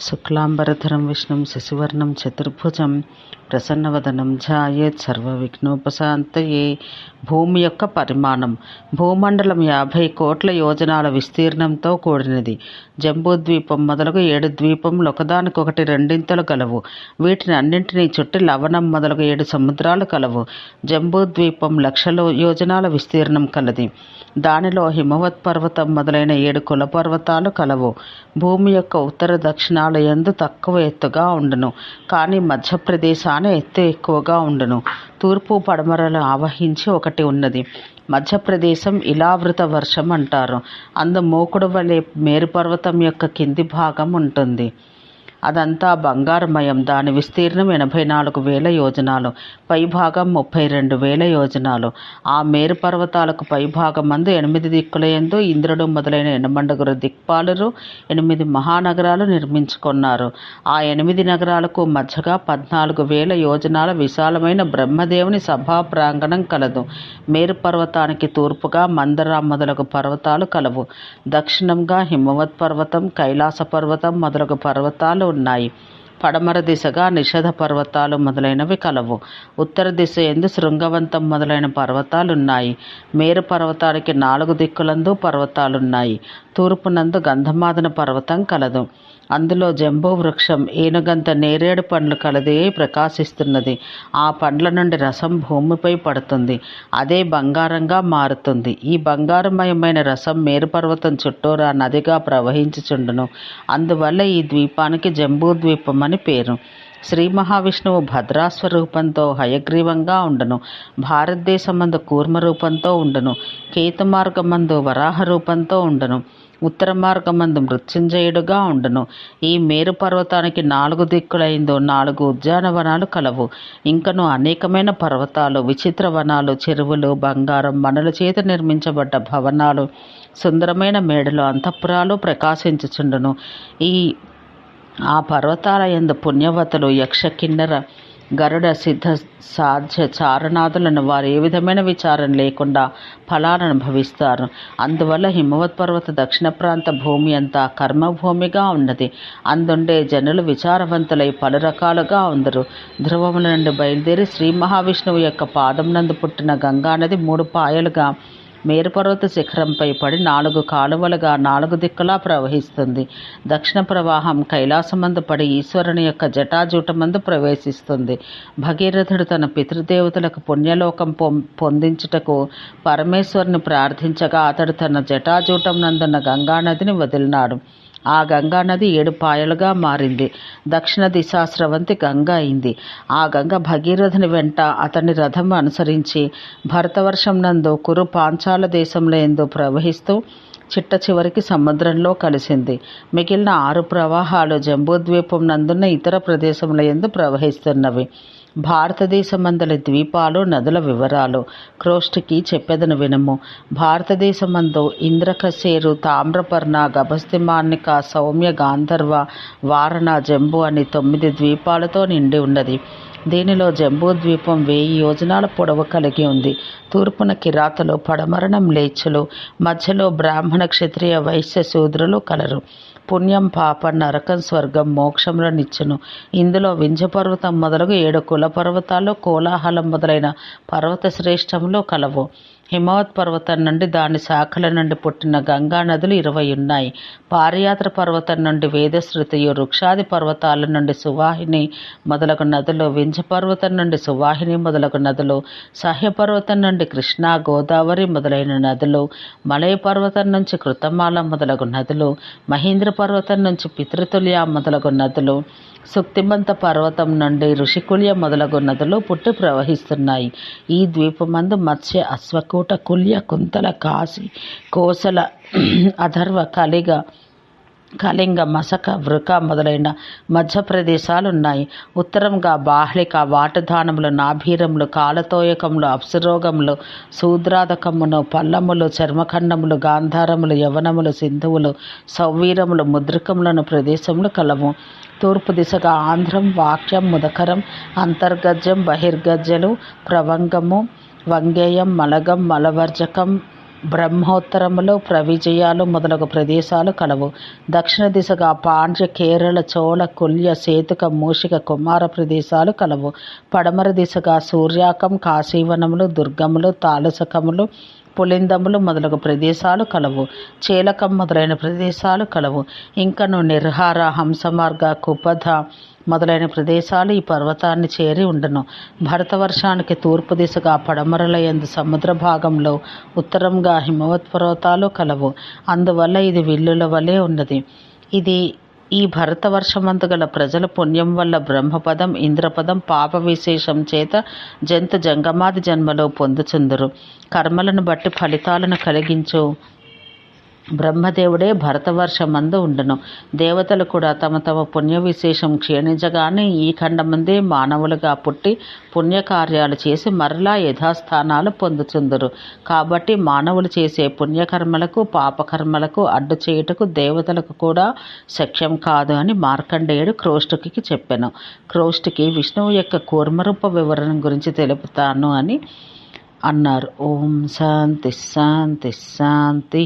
శుక్లాంబరధరం విష్ణుం శశివర్ణం చతుర్భుజం ప్రసన్నవదనం ధ్యాయేత్ సర్వవిఘ్నోపశాంతయే. భూమి యొక్క పరిమాణం. భూమండలం 50 కోట్ల యోజనాల విస్తీర్ణంతో కూడినది. జంబూద్వీపం మొదలగు 7 ద్వీపములు ఒకదానికొకటి రెండింతలు కలవు. వీటిని అన్నింటినీ చుట్టి లవణం మొదలగు 7 సముద్రాలు కలవు. జంబూద్వీపం లక్షల యోజనాల విస్తీర్ణం కలది. దానిలో హిమవత్ పర్వతం మొదలైన 7 కుల పర్వతాలు కలవు. భూమి యొక్క ఉత్తర దక్షిణాల యందు తక్కువ ఎత్తుగా ఉండును, కానీ మధ్యప్రదేశాన ఎత్తు ఎక్కువగా ఉండును. తూర్పు పడమరలు ఆవహించి ఒకటి ఉన్నది. మధ్యప్రదేశం ఇలావృత వర్షం అంటారు. అందు మోకుడు వలె మేరుపర్వతం యొక్క కింది భాగం ఉంటుంది. అదంతా బంగారుమయం. దాని విస్తీర్ణం 84,000 యోజనాలు, పైభాగం 32,000 యోజనాలు. ఆ మేరు పర్వతాలకు పైభాగమందు 8 దిక్కులయందు ఇంద్రుడు మొదలైన 8 దిక్పాలురు 8 మహానగరాలు నిర్మించుకున్నారు. ఆ 8 నగరాలకు మధ్యగా 14,000 యోజనాల విశాలమైన బ్రహ్మదేవుని సభా ప్రాంగణం కలదు. మేరు పర్వతానికి తూర్పుగా మందర మొదలగు పర్వతాలు కలవు. దక్షిణంగా హిమవత్ పర్వతం, కైలాస పర్వతం మొదలగు పర్వతాలు ఉన్నాయి. పడమర దిశగా నిషధ పర్వతాలు మొదలైనవి కలవు. ఉత్తర దిశ యందు శృంగవంతం మొదలైన పర్వతాలున్నాయి. మేరు పర్వతానికి 4 దిక్కులందు పర్వతాలున్నాయి. తూర్పునందు గంధమాదన పర్వతం కలదు. అందులో జంబూ వృక్షం ఏనుగంత నేరేడు పండ్లు కలదే ప్రకాశిస్తున్నది. ఆ పండ్ల నుండి రసం భూమిపై పడుతుంది. అదే బంగారంగా మారుతుంది. ఈ బంగారమయమైన రసం మేరుపర్వతం చుట్టూరా నదిగా ప్రవహించుచుండును. అందువల్ల ఈ ద్వీపానికి జంబూ ద్వీపం అని పేరు. శ్రీ మహావిష్ణువు భద్రాస్వరూపంతో హయగ్రీవంగా ఉండును. భారతదేశమందు కూర్మ రూపంతో ఉండును. కేతు మార్గమందు వరాహ రూపంతో ఉండును. ఉత్తర మార్గమందు మృత్యుంజయుడుగా ఉండును. ఈ మేరు పర్వతానికి 4 దిక్కులైందో 4 ఉద్యానవనాలు కలవు. ఇంకను అనేకమైన పర్వతాలు, విచిత్ర వనాలు, చెరువులు, బంగారం, మణుల చేత నిర్మించబడ్డ భవనాలు, సుందరమైన మేడలు, అంతఃపురాలు ప్రకాశించుచుండును. ఆ పర్వతాల యందు పుణ్యవతులు, యక్ష, కిన్నర, గరుడ, సిద్ధ, సాధ్య, చారణాదులను వారు ఏ విధమైన విచారం లేకుండా ఫలాలను అనుభవిస్తారు. అందువల్ల హిమవత్ పర్వత దక్షిణ ప్రాంత భూమి అంతా కర్మభూమిగా ఉన్నది. అందుండే జనులు విచారవంతులై పలు రకాలుగా ఉందరు. ధ్రువముల నుండి బయలుదేరి శ్రీ మహావిష్ణువు యొక్క పాదం నందు పుట్టిన గంగానది 3 పాయలుగా మేరుపర్వత శిఖరంపై పడి 4 కాలువలుగా 4 దిక్కులా ప్రవహిస్తుంది. దక్షిణ ప్రవాహం కైలాసమందు పడి ఈశ్వరుని యొక్క జటాజూటమందు ప్రవేశిస్తుంది. భగీరథుడు తన పితృదేవతలకు పుణ్యలోకం పొందించుటకు పరమేశ్వరుని ప్రార్థించగా అతడు తన జటాజూటం నందున్న గంగానదిని వదిలినాడు. ఆ గంగానది 7 పాయలుగా మారింది. దక్షిణ దిశాస్రవంతి గంగ అయింది. ఆ గంగ భగీరథుని వెంట అతని రథం అనుసరించి భరతవర్షం నందు కురు పాంచాల దేశంలో ఎందు ప్రవహిస్తూ చిట్ట చివరికి సముద్రంలో కలిసింది. మిగిలిన 6 ప్రవాహాలు జంబూద్వీపం నందున్న ఇతర ప్రదేశముల యందు ప్రవహిస్తున్నవి. భారతదేశమందలి ద్వీపాలు, నదుల వివరాలు క్రోష్టికి చెప్పెదను వినుము. భారతదేశమందు ఇంద్రకశేరు, తామ్రపర్ణ, గభస్తిమాన్నిక, సౌమ్య, గాంధర్వ, వారణ, జంబు అని 9 ద్వీపాలతో నిండి ఉన్నది. దీనిలో జంబూ ద్వీపం 1000 యోజనాల పొడవు కలిగి ఉంది. తూర్పున కిరాతలు, పడమరన మ్లేచ్చులు, మధ్యలో బ్రాహ్మణ, క్షత్రియ, వైశ్య, శూద్రులు కలరు. పుణ్యం, పాపం, నరకం, స్వర్గం, మోక్షములనిచ్చును. ఇందులో వింధ్యపర్వతం మొదలగు 7 కుల పర్వతాలు, కోలాహలం మొదలైన పర్వత శ్రేష్టములు కలవు. హిమవత్ పర్వతం నుండి దాని శాఖల నుండి పుట్టిన గంగా నదులు 20 ఉన్నాయి. పారియాత్ర పర్వతం నుండి వేదశృతియు, వృక్షాది పర్వతాల నుండి సువాహిని మొదలగు నదులు, వింధ్య పర్వతం నుండి సువాహిని మొదలగు నదులు, సహ్య పర్వతం నుండి కృష్ణ, గోదావరి మొదలైన నదులు, మలయ పర్వతం నుంచి కృతమాల మొదలగు నదులు, మహేంద్ర పర్వతం నుంచి పితృతుల్య మొదలగు నదులు, సుక్తిమంత పర్వతం నుండి ఋషికుల్య మొదలగు నదులు పుట్టి ప్రవహిస్తున్నాయి. ఈ ద్వీపమందు మత్స్య, అశ్వకూట, కుల్య, కుంతల, కాశీ, కోసల, అధర్వ, కళింగ, మసక, వృక మొదలైన మధ్యప్రదేశాలున్నాయి. ఉత్తరంగా బాహ్లిక, వాటధానములు, నాభీరములు, కాలతోయకములు, అప్సరోగములు, శూద్రాధకమును, పల్లములు, చర్మఖండములు, గాంధారములు, యవనములు, సింధువులు, సౌవీరములు, ముద్రికములను ప్రదేశములు కలవు. తూర్పు దిశగా ఆంధ్రం, వాక్యం, ముదకరం, అంతర్గజ్యం, బహిర్గజ్జలు, ప్రవంగము, వంగేయం, మలగం, మలవర్జకం, బ్రహ్మోత్తరములు, ప్రవిజయాలు మొదలగు ప్రదేశాలు కలవు. దక్షిణ దిశగా పాండ్య, కేరళ, చోళ, కుల్య, సేతుక, మూషిక, కుమార ప్రదేశాలు కలవు. పడమర దిశగా సూర్యాకం, కాశీవనములు, దుర్గములు, తాలసకములు, పులిందములు మొదలగు ప్రదేశాలు కలవు. చీలకం మొదలైన ప్రదేశాలు కలవు. ఇంకను నిర్హార, హంసమార్గ, కుపథ మొదలైన ప్రదేశాలు ఈ పర్వతాన్ని చేరి ఉండును. భరతవర్షానికి తూర్పు దిశగా పడమరల యందు సముద్ర భాగంలో ఉత్తరంగా హిమవత్ పర్వతాలు కలవు. అందువల్ల ఇది విల్లుల వలె ఉన్నది. ఈ భరతవర్షమందు గల ప్రజల పుణ్యం వల్ల బ్రహ్మపదం, ఇంద్రపదం, పాప విశేషం చేత జంతు జంగమాది జన్మలో పొందుచుందురు. కర్మలను బట్టి ఫలితాలను కలిగించు బ్రహ్మదేవుడే భరతవర్షమందు ఉండును. దేవతలు కూడా తమ తమ పుణ్య విశేషం క్షీణించగానే ఈ ఖండమందే మానవులుగా పుట్టి పుణ్యకార్యాలు చేసి మరలా యథాస్థానాలు పొందుచుందురు. కాబట్టి మానవులు చేసే పుణ్యకర్మలకు పాపకర్మలకు అడ్డు చేయుటకు దేవతలకు కూడా శక్యం కాదు అని మార్కండేయుడు క్రోష్టుకి చెప్పెను. క్రోష్టుకి విష్ణువు యొక్క కూర్మరూప వివరణ గురించి తెలుపుతాను అని అన్నారు. ఓం శాంతి శాంతి శాంతి.